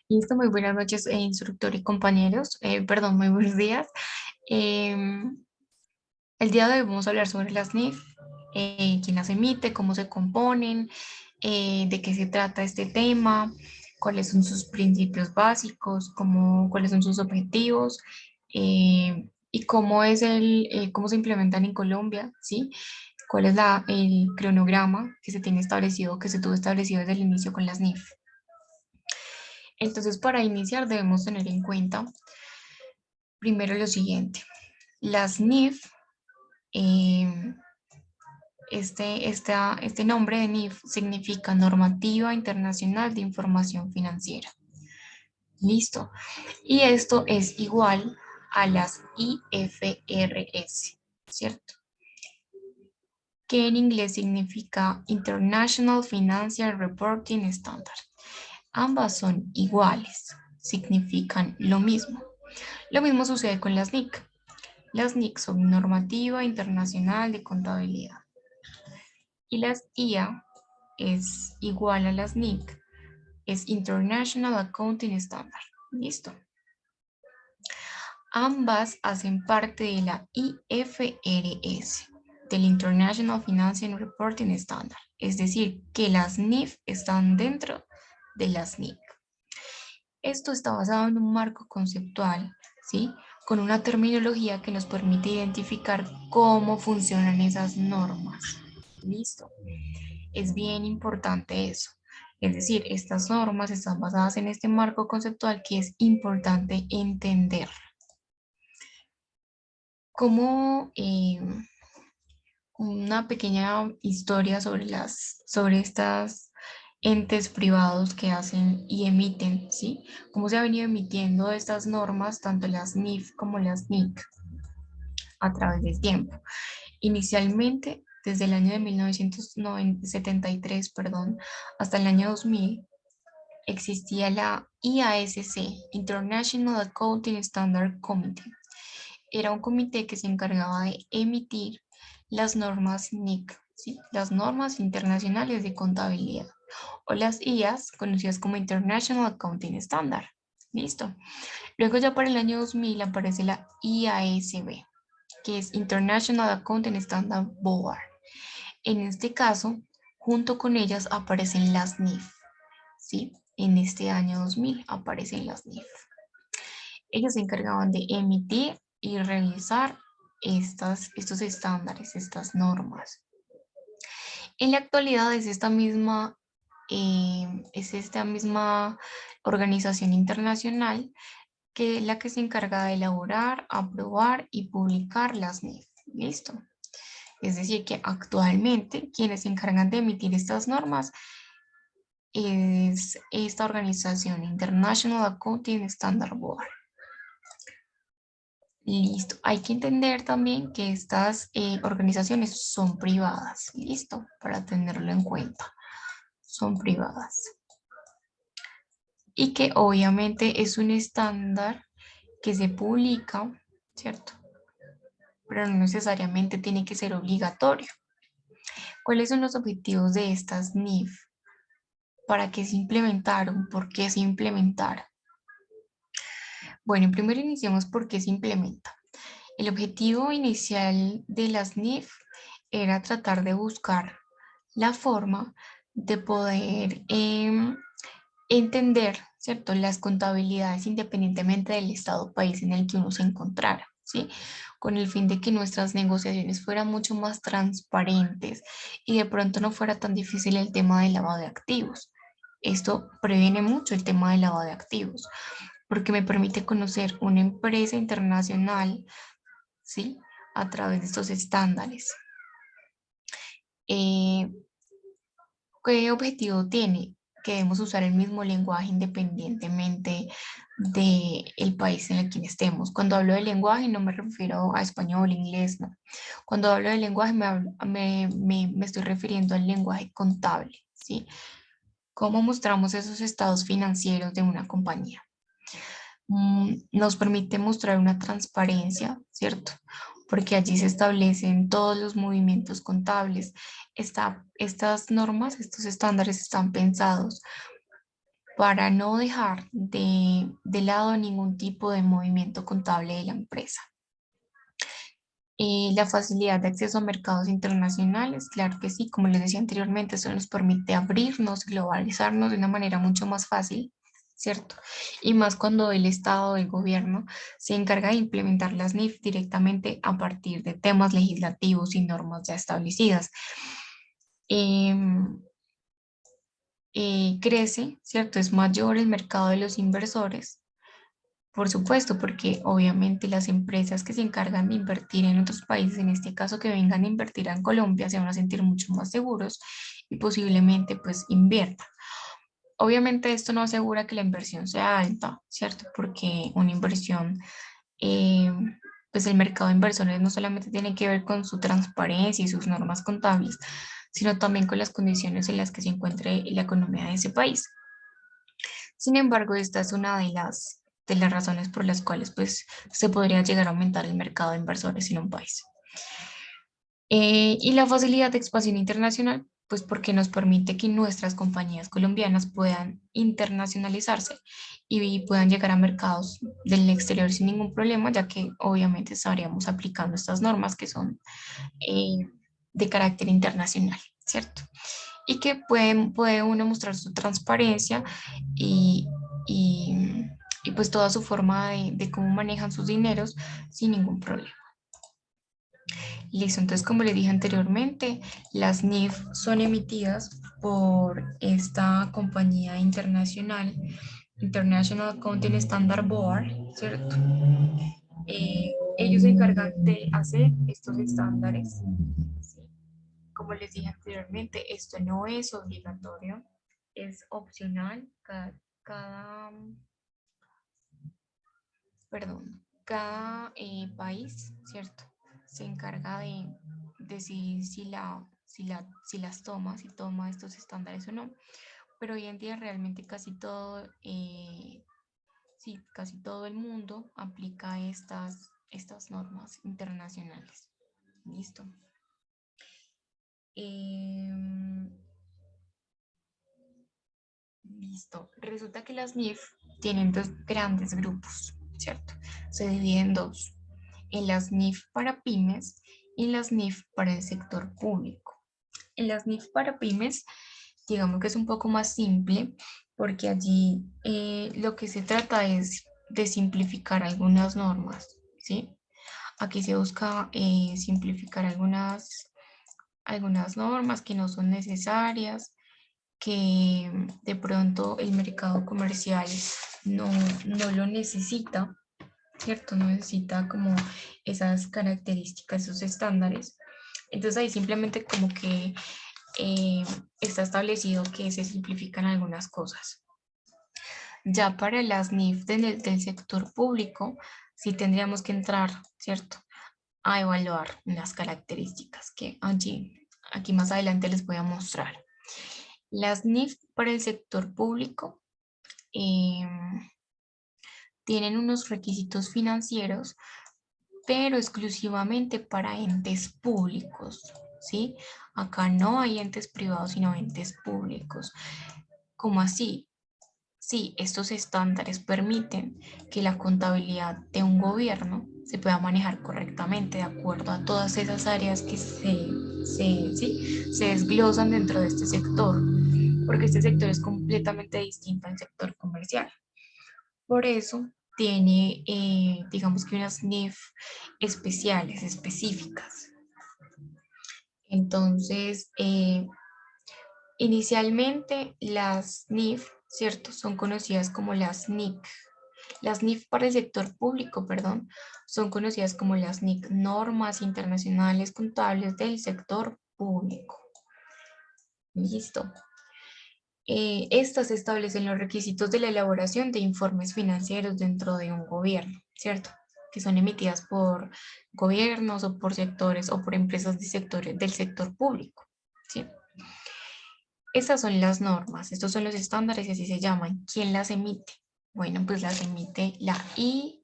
Listo, muy buenas noches, instructor y compañeros. Perdón, muy buenos días. Em, el día de hoy vamos a hablar sobre las NIF, quién las emite, cómo se componen, de qué se trata este tema, cuáles son sus principios básicos, cuáles son sus objetivos, y cómo se implementan en Colombia, ¿sí? ¿Cuál es el cronograma que se tiene establecido, que se tuvo establecido desde el inicio con las NIF? Entonces, para iniciar debemos tener en cuenta primero lo siguiente. Las NIF, eh, este nombre de NIF significa Normativa Internacional de Información Financiera. Listo. Y esto es igual a las IFRS, ¿cierto? Que en inglés significa International Financial Reporting Standard. Ambas son iguales, significan lo mismo. Lo mismo sucede con las NIC. Las NIC son Normativa Internacional de Contabilidad. Y las IA es igual a las NIC, es International Accounting Standard. Listo. Ambas hacen parte de la IFRS, del International Financial Reporting Standard. Es decir, que las NIF están dentro de las NIC. Esto está basado en un marco conceptual, ¿sí? Con una terminología que nos permite identificar cómo funcionan esas normas. Listo. Es bien importante eso. Es decir, estas normas están basadas en este marco conceptual que es importante entender. Como una pequeña historia sobre estas entes privados que hacen y emiten, ¿sí? Cómo se ha venido emitiendo estas normas, tanto las NIF como las NIC, a través del tiempo. Inicialmente, desde el año de 1973, perdón, hasta el año 2000, existía la IASC, International Accounting Standard Committee. Era un comité que se encargaba de emitir las normas NIC, ¿sí? Las normas internacionales de contabilidad, o las IAS, conocidas como International Accounting Standard. Listo. Luego ya para el año 2000 aparece la IASB, que es International Accounting Standard Board. En este caso, junto con ellas aparecen las NIF, ¿sí? En este año 2000 aparecen las NIF. Ellos se encargaban de emitir y revisar estos estándares, estas normas. En la actualidad es esta misma organización internacional que es la que se encarga de elaborar, aprobar y publicar las NIF. ¿Listo? Es decir, que actualmente quienes se encargan de emitir estas normas es esta organización International Accounting Standard Board. Listo. Hay que entender también que estas organizaciones son privadas. Listo. Para tenerlo en cuenta. Son privadas. Y que obviamente es un estándar que se publica, ¿cierto? Pero no necesariamente tiene que ser obligatorio. ¿Cuáles son los objetivos de estas NIF? ¿Para qué se implementaron? ¿Por qué se implementaron? Bueno, primero iniciamos por qué se implementa. El objetivo inicial de las NIF era tratar de buscar la forma de poder entender, ¿cierto?, las contabilidades independientemente del estado o país en el que uno se encontrara, ¿sí? Con el fin de que nuestras negociaciones fueran mucho más transparentes y de pronto no fuera tan difícil el tema del lavado de activos. Esto previene mucho el tema del lavado de activos, porque me permite conocer una empresa internacional, ¿sí?, a través de estos estándares. Eh, ¿Qué objetivo tiene? Que debemos usar el mismo lenguaje independientemente del país en el que estemos. Cuando hablo de lenguaje no me refiero a español, inglés, no. Cuando hablo de lenguaje me estoy refiriendo al lenguaje contable, ¿sí? ¿Cómo mostramos esos estados financieros de una compañía? Nos permite mostrar una transparencia, ¿cierto? porque allí se establecen todos los movimientos contables. Estas normas, estos estándares están pensados para no dejar de lado ningún tipo de movimiento contable de la empresa. La facilidad de acceso a mercados internacionales, claro que sí, como les decía anteriormente, eso nos permite abrirnos, globalizarnos de una manera mucho más fácil, ¿cierto? Y más cuando el Estado, el gobierno, se encarga de implementar las NIF directamente a partir de temas legislativos y normas ya establecidas. Em, Crece, ¿cierto? Es mayor el mercado de los inversores. Por supuesto, porque obviamente las empresas que se encargan de invertir en otros países, en este caso que vengan a invertir en Colombia, se van a sentir mucho más seguros y posiblemente pues inviertan. Obviamente esto no asegura que la inversión sea alta, ¿cierto? Porque una inversión, eh, pues el mercado de inversores no solamente tiene que ver con su transparencia y sus normas contables, sino también con las condiciones en las que se encuentre la economía de ese país. Sin embargo, esta es una de las razones por las cuales pues, se podría llegar a aumentar el mercado de inversores en un país. Y la facilidad de expansión internacional, pues porque nos permite que nuestras compañías colombianas puedan internacionalizarse y puedan llegar a mercados del exterior sin ningún problema, ya que obviamente estaríamos aplicando estas normas que son eh, de carácter internacional, ¿cierto? Y que puede uno mostrar su transparencia y, y, y pues toda su forma de cómo manejan sus dineros sin ningún problema. Listo, entonces como le dije anteriormente, las NIF son emitidas por esta compañía internacional, International Accounting Standard Board, ¿cierto? Ellos se encargan de hacer estos estándares. ¿Sí? Como les dije anteriormente, esto no es obligatorio, es opcional. Cada, perdón, cada país, ¿cierto? Se encarga de decidir si las toma, si toma estos estándares o no. Pero hoy en día realmente sí, casi todo el mundo aplica estas normas internacionales. Listo. Em, Listo. Resulta que las NIF tienen dos grandes grupos, ¿cierto? Se dividen en dos, en las NIF para pymes y las NIF para el sector público. En las NIF para pymes, digamos que es un poco más simple porque allí lo que se trata es de simplificar algunas normas, ¿sí? Aquí se busca simplificar algunas normas que no son necesarias, que de pronto el mercado comercial no, no lo necesita, ¿cierto? No necesita como esas características, esos estándares. Entonces ahí simplemente como que eh, está establecido que se simplifican algunas cosas. Ya para las NIF del sector público, sí tendríamos que entrar, ¿cierto? A evaluar unas características que aquí más adelante les voy a mostrar. Las NIF para el sector público eh, tienen unos requisitos financieros, pero exclusivamente para entes públicos, ¿sí? Acá no hay entes privados, sino entes públicos. ¿Cómo así? Sí, estos estándares permiten que la contabilidad de un gobierno se pueda manejar correctamente de acuerdo a todas esas áreas que se desglosan dentro de este sector, porque este sector es completamente distinto al sector comercial. Por eso tiene, digamos que unas NIF especiales, específicas. Entonces, inicialmente las NIF, ¿cierto? Son conocidas como las NIC. Las NIF para el sector público, perdón, son conocidas como las NIC, normas internacionales contables del sector público. Listo. Estas establecen los requisitos de la elaboración de informes financieros dentro de un gobierno, ¿cierto? Que son emitidas por gobiernos o por sectores o por empresas del sector público, ¿sí? Estas son las normas, estos son los estándares y así se llaman. ¿Quién las emite? Bueno, pues las emite la IPSASB,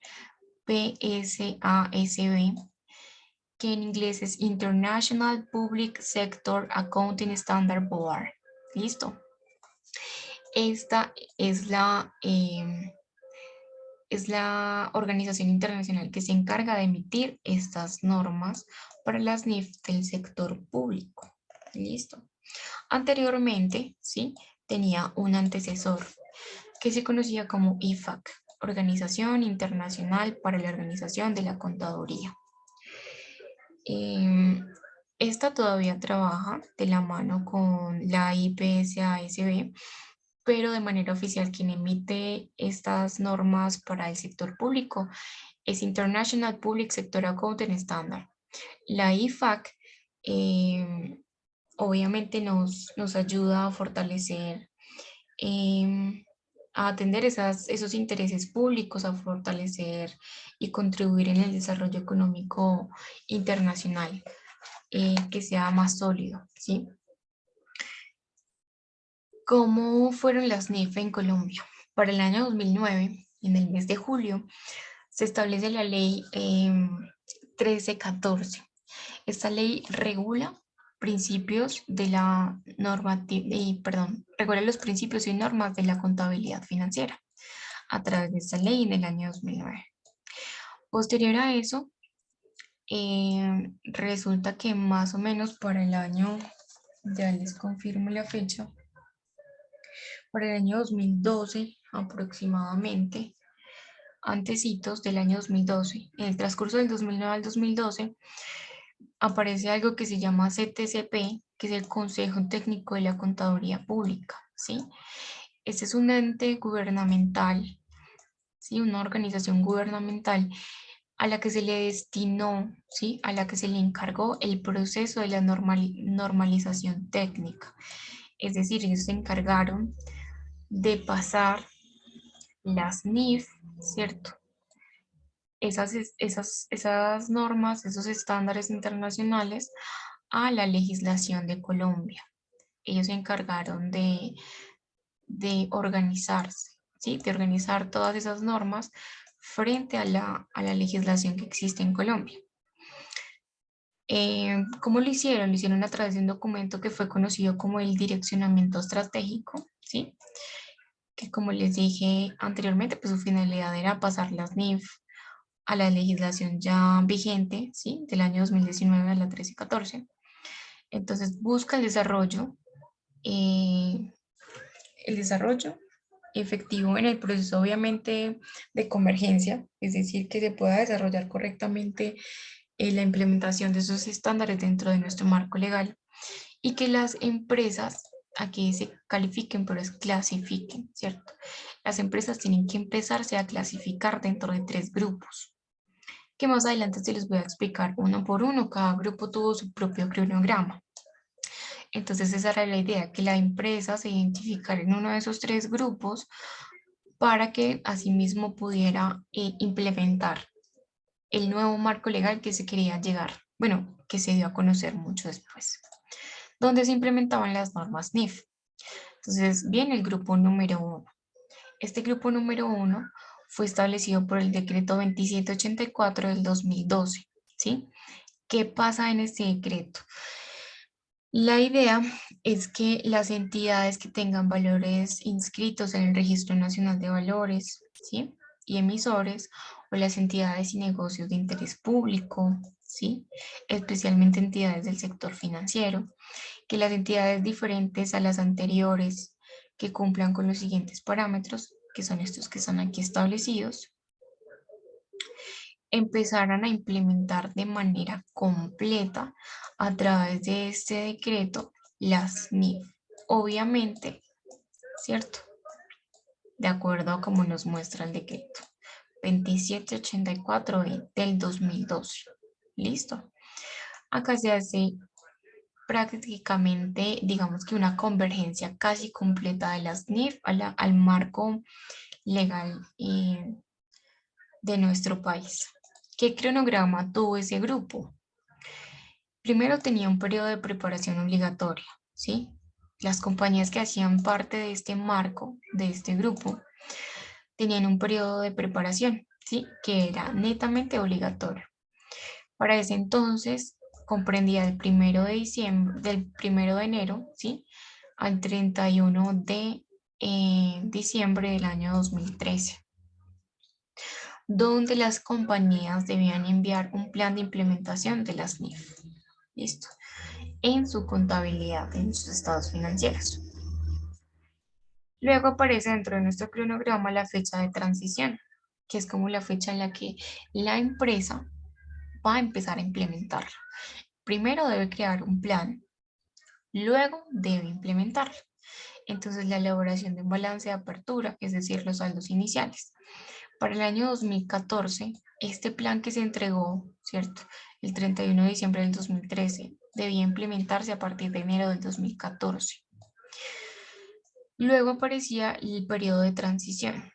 que en inglés es International Public Sector Accounting Standard Board. ¿Listo? Esta es la organización internacional que se encarga de emitir estas normas para las NIF del sector público. ¿Listo? Anteriormente, ¿sí? Tenía un antecesor que se conocía como IFAC, Organización Internacional para la Organización de la Contaduría. Esta todavía trabaja de la mano con la IPSASB, pero de manera oficial quien emite estas normas para el sector público es International Public Sector Accounting Standard. La IFAC obviamente nos ayuda a fortalecer, a atender esos intereses públicos, a fortalecer y contribuir en el desarrollo económico internacional, que sea más sólido, ¿sí? ¿Cómo fueron las NIF en Colombia? Para el año 2009, en el mes de julio, se establece la ley 1314. Esta ley regula principios de la regula los principios y normas de la contabilidad financiera a través de esta ley en el año 2009. Posterior a eso, resulta que más o menos para el año, ya les confirmo la fecha, para el año 2012 aproximadamente, antecitos del año 2012, en el transcurso del 2009 al 2012, aparece algo que se llama CTCP, que es el Consejo Técnico de la Contaduría Pública, ¿sí? Este es un ente gubernamental, ¿sí? Una organización gubernamental a la que se le destinó, ¿sí? A la que se le encargó el proceso de la normalización técnica. Es decir, ellos se encargaron de pasar las NIF, ¿cierto? Esas normas, esos estándares internacionales a la legislación de Colombia. Ellos se encargaron de organizarse, ¿sí? De organizar todas esas normas frente a la legislación que existe en Colombia. ¿Cómo lo hicieron? Lo hicieron a través de un documento que fue conocido como el Direccionamiento Estratégico, ¿sí? Que como les dije anteriormente, pues su finalidad era pasar las NIF a la legislación ya vigente, ¿sí? Del año 2019 a la 1314. Entonces busca el desarrollo efectivo en el proceso obviamente de convergencia, es decir, que se pueda desarrollar correctamente la implementación de esos estándares dentro de nuestro marco legal y que las empresas aquí se califiquen, pero es clasifiquen, ¿cierto? Las empresas tienen que empezarse a clasificar dentro de 3 grupos, que más adelante se les voy a explicar uno por uno. Cada grupo tuvo su propio cronograma. Entonces esa era la idea, que la empresa se identificara en uno de esos 3 grupos para que asimismo pudiera implementar el nuevo marco legal que se quería llegar, bueno, que se dio a conocer mucho después, donde se implementaban las normas NIF. Entonces viene el grupo número 1. Este grupo número 1 fue establecido por el decreto 2784 del 2012, ¿sí? ¿Qué pasa en este decreto? La idea es que las entidades que tengan valores inscritos en el Registro Nacional de Valores, ¿sí? Y emisores, o las entidades y negocios de interés público, ¿sí? Especialmente entidades del sector financiero, que las entidades diferentes a las anteriores que cumplan con los siguientes parámetros, que son estos que están aquí establecidos, empezaran a implementar de manera completa a través de este decreto las NIF. Obviamente, ¿cierto? De acuerdo a como nos muestra el decreto 2784 del 2012. ¿Listo? Acá se hace prácticamente, digamos que una convergencia casi completa de las NIF al marco legal de nuestro país. ¿Qué cronograma tuvo ese grupo? Primero tenía un periodo de preparación obligatoria, ¿sí? Las compañías que hacían parte de este marco, de este grupo, tenían un periodo de preparación, ¿sí? Que era netamente obligatorio. Para ese entonces comprendía del 1 de diciembre, del 1 de enero, ¿sí? Al 31 de diciembre del año 2013, donde las compañías debían enviar un plan de implementación de las NIF. Listo. En su contabilidad, en sus estados financieros. Luego aparece dentro de nuestro cronograma la fecha de transición, que es como la fecha en la que la empresa va a empezar a implementarlo. Primero debe crear un plan, luego debe implementarlo. Entonces, la elaboración de un balance de apertura, es decir, los saldos iniciales. Para el año 2014, este plan que se entregó, ¿cierto? El 31 de diciembre del 2013, debía implementarse a partir de enero del 2014. Luego aparecía el periodo de transición.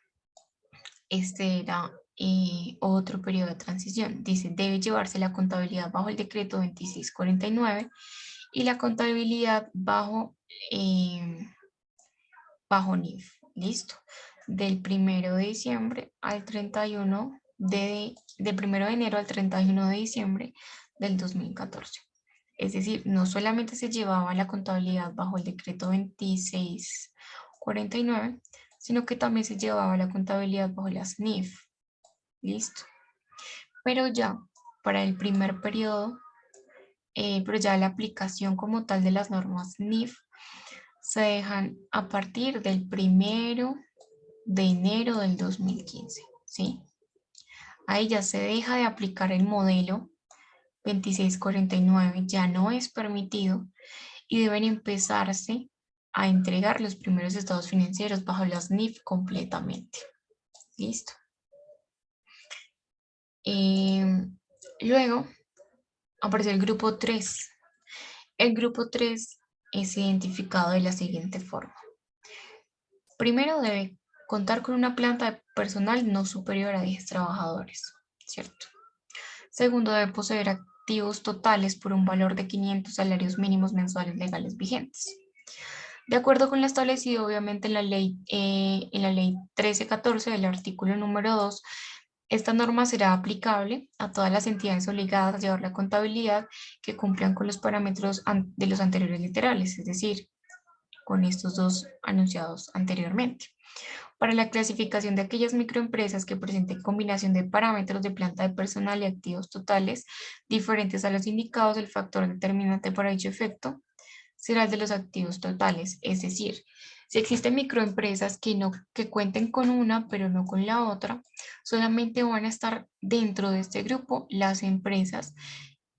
Este era otro periodo de transición. Dice, debe llevarse la contabilidad bajo el decreto 2649 y la contabilidad bajo NIF. Listo. Del 1 de diciembre al 31 del 1 de enero al 31 de diciembre del 2014. Es decir, no solamente se llevaba la contabilidad bajo el decreto 2649, sino que también se llevaba la contabilidad bajo las NIF. Listo. Pero ya para el primer periodo, pero ya la aplicación como tal de las normas NIF se dejan a partir del 1 de enero del 2015, ¿sí? Ahí ya se deja de aplicar el modelo 2649, ya no es permitido y deben empezarse a entregar los primeros estados financieros bajo las NIF completamente. Listo. Luego aparece el grupo 3. El grupo 3 es identificado de la siguiente forma. Primero debe contar con una planta de personal no superior a 10 trabajadores, ¿cierto? Segundo, debe poseer activos totales por un valor de 500 salarios mínimos mensuales legales vigentes. De acuerdo con lo establecido, obviamente, en la ley 1314 del artículo número 2, esta norma será aplicable a todas las entidades obligadas a llevar la contabilidad que cumplan con los parámetros de los anteriores literales, es decir, con estos dos anunciados anteriormente. Para la clasificación de aquellas microempresas que presenten combinación de parámetros de planta de personal y activos totales diferentes a los indicados, el factor determinante para dicho efecto será el de los activos totales. Es decir, si existen microempresas que cuenten con una pero no con la otra, solamente van a estar dentro de este grupo las empresas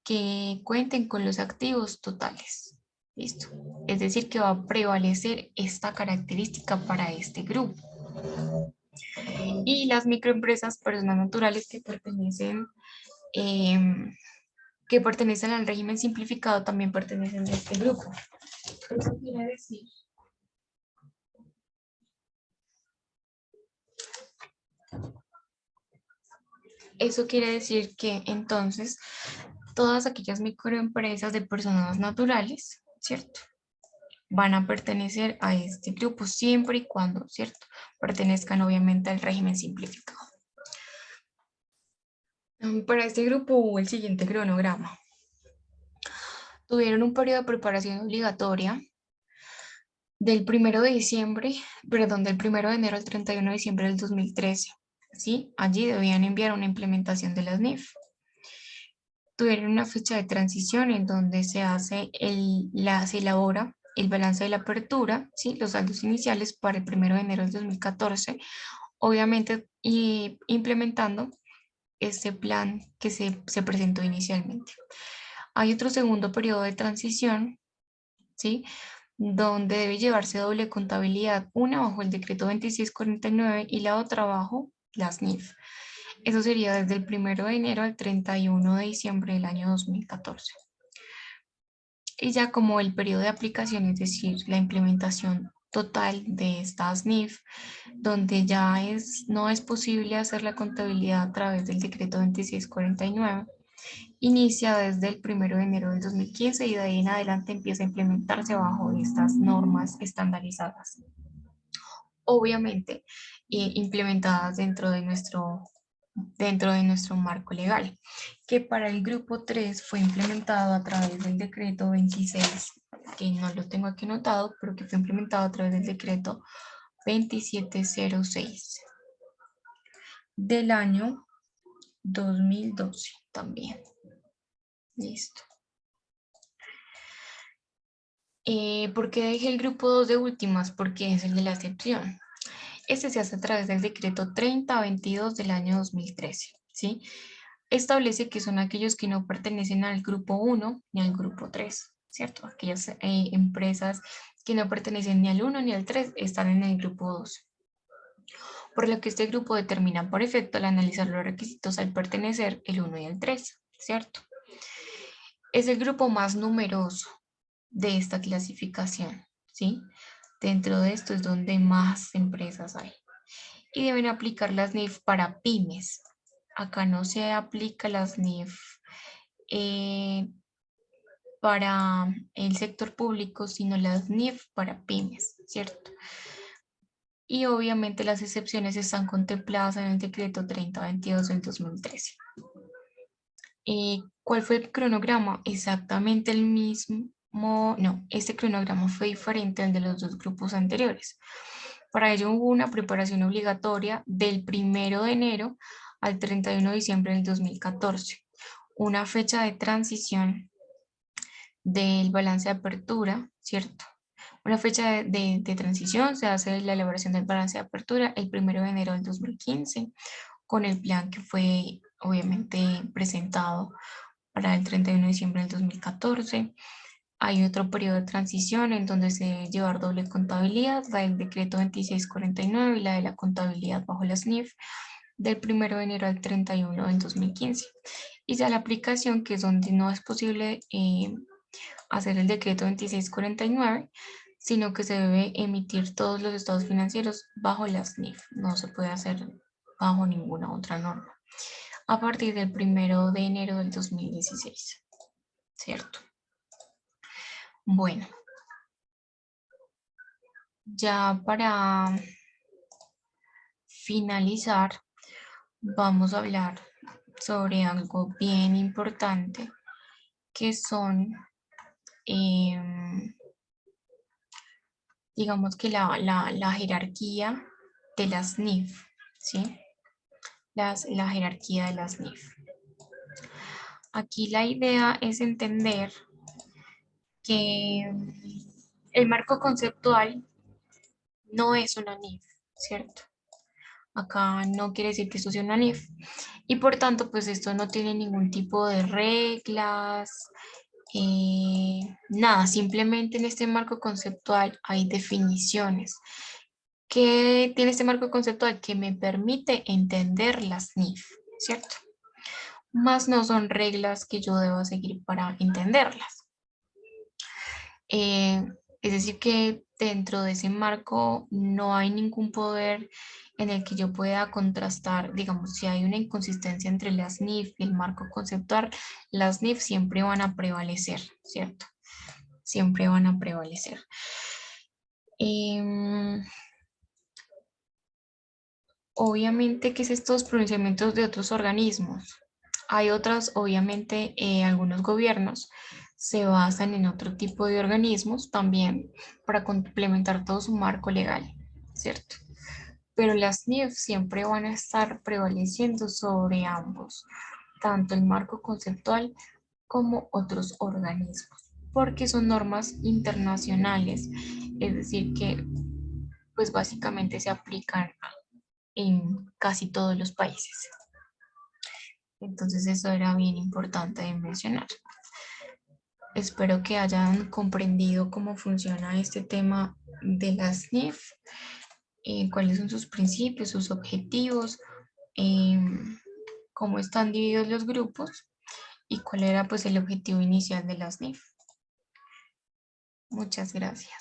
que cuenten con los activos totales. Listo. Es decir, que va a prevalecer esta característica para este grupo. Y las microempresas, personas naturales que pertenecen al régimen simplificado, también pertenecen a este grupo. Eso quiere decir que entonces todas aquellas microempresas de personas naturales, ¿cierto? Van a pertenecer a este grupo siempre y cuando, ¿cierto? Pertenezcan obviamente al régimen simplificado. Para este grupo hubo el siguiente cronograma. Tuvieron un periodo de preparación obligatoria del 1 de diciembre, perdón, del 1 de enero al 31 de diciembre del 2013. ¿Sí? Allí debían enviar una implementación de las NIF. Tuvieron una fecha de transición en donde se elabora el balance de la apertura, ¿sí? Los saldos iniciales para el 1 de enero del 2014, obviamente y implementando este plan que se presentó inicialmente. Hay otro segundo periodo de transición, ¿sí? Donde debe llevarse doble contabilidad, una bajo el decreto 2649 y la otra bajo las NIF. Eso sería desde el 1 de enero al 31 de diciembre del año 2014. Y ya como el periodo de aplicación, es decir, la implementación total de estas NIF, donde ya no es posible hacer la contabilidad a través del decreto 2649, inicia desde el 1 de enero del 2015 y de ahí en adelante empieza a implementarse bajo estas normas estandarizadas. Obviamente, implementadas dentro de nuestro dentro de nuestro marco legal, que para el grupo 3 fue implementado a través del decreto 26, que no lo tengo aquí anotado, pero que fue implementado a través del decreto 2706 del año 2012 también. Listo. ¿Por qué dejé el grupo 2 de últimas? Porque es el de la excepción. Este se hace a través del decreto 3022 del año 2013, ¿sí? Establece que son aquellos que no pertenecen al grupo 1 ni al grupo 3, ¿cierto? Aquellas empresas que no pertenecen ni al 1 ni al 3 están en el grupo 2. Por lo que este grupo determina por efecto al analizar los requisitos al pertenecer el 1 y el 3, ¿cierto? Es el grupo más numeroso de esta clasificación, ¿sí? Dentro de esto es donde más empresas hay. Y deben aplicar las NIF para pymes. Acá no se aplica las NIF para el sector público, sino las NIF para pymes, ¿cierto? Y obviamente las excepciones están contempladas en el decreto 3022 del 2013. ¿Cuál fue el cronograma? Exactamente el mismo. No, este cronograma fue diferente al de los dos grupos anteriores. Para ello hubo una preparación obligatoria del 1 de enero al 31 de diciembre del 2014, una fecha de transición del balance de apertura, ¿cierto? Una fecha de transición, se hace la elaboración del balance de apertura el 1 de enero del 2015, con el plan que fue obviamente presentado para el 31 de diciembre del 2014. Hay otro periodo de transición en donde se debe llevar doble contabilidad, la del decreto 2649 y la de la contabilidad bajo las NIF del 1 de enero al 31 del 2015. Y ya la aplicación, que es donde no es posible hacer el decreto 2649, sino que se debe emitir todos los estados financieros bajo las NIF. No se puede hacer bajo ninguna otra norma. A partir del 1 de enero del 2016, ¿cierto? Bueno, ya para finalizar, vamos a hablar sobre algo bien importante, que son, digamos que la jerarquía de las NIF, ¿sí? La jerarquía de las NIF. Aquí la idea es entender que el marco conceptual no es una NIF, ¿cierto? Acá no quiere decir que esto sea una NIF. Y por tanto, pues esto no tiene ningún tipo de reglas, nada, simplemente en este marco conceptual hay definiciones. ¿Qué tiene este marco conceptual? Que me permite entender las NIF, ¿cierto? Más no son reglas que yo deba seguir para entenderlas. Es decir, que dentro de ese marco no hay ningún poder en el que yo pueda contrastar, digamos, si hay una inconsistencia entre las NIF y el marco conceptual, las NIF siempre van a prevalecer, ¿cierto? Siempre van a prevalecer. Obviamente, ¿qué es estos pronunciamientos de otros organismos? Hay otros, obviamente, algunos gobiernos se basan en otro tipo de organismos también para complementar todo su marco legal, ¿cierto? Pero las NIF siempre van a estar prevaleciendo sobre ambos, tanto el marco conceptual como otros organismos, porque son normas internacionales, es decir, que pues básicamente se aplican en casi todos los países. Entonces eso era bien importante de mencionar. Espero que hayan comprendido cómo funciona este tema de las NIF, cuáles son sus principios, sus objetivos, cómo están divididos los grupos y cuál era pues el objetivo inicial de las NIF. Muchas gracias.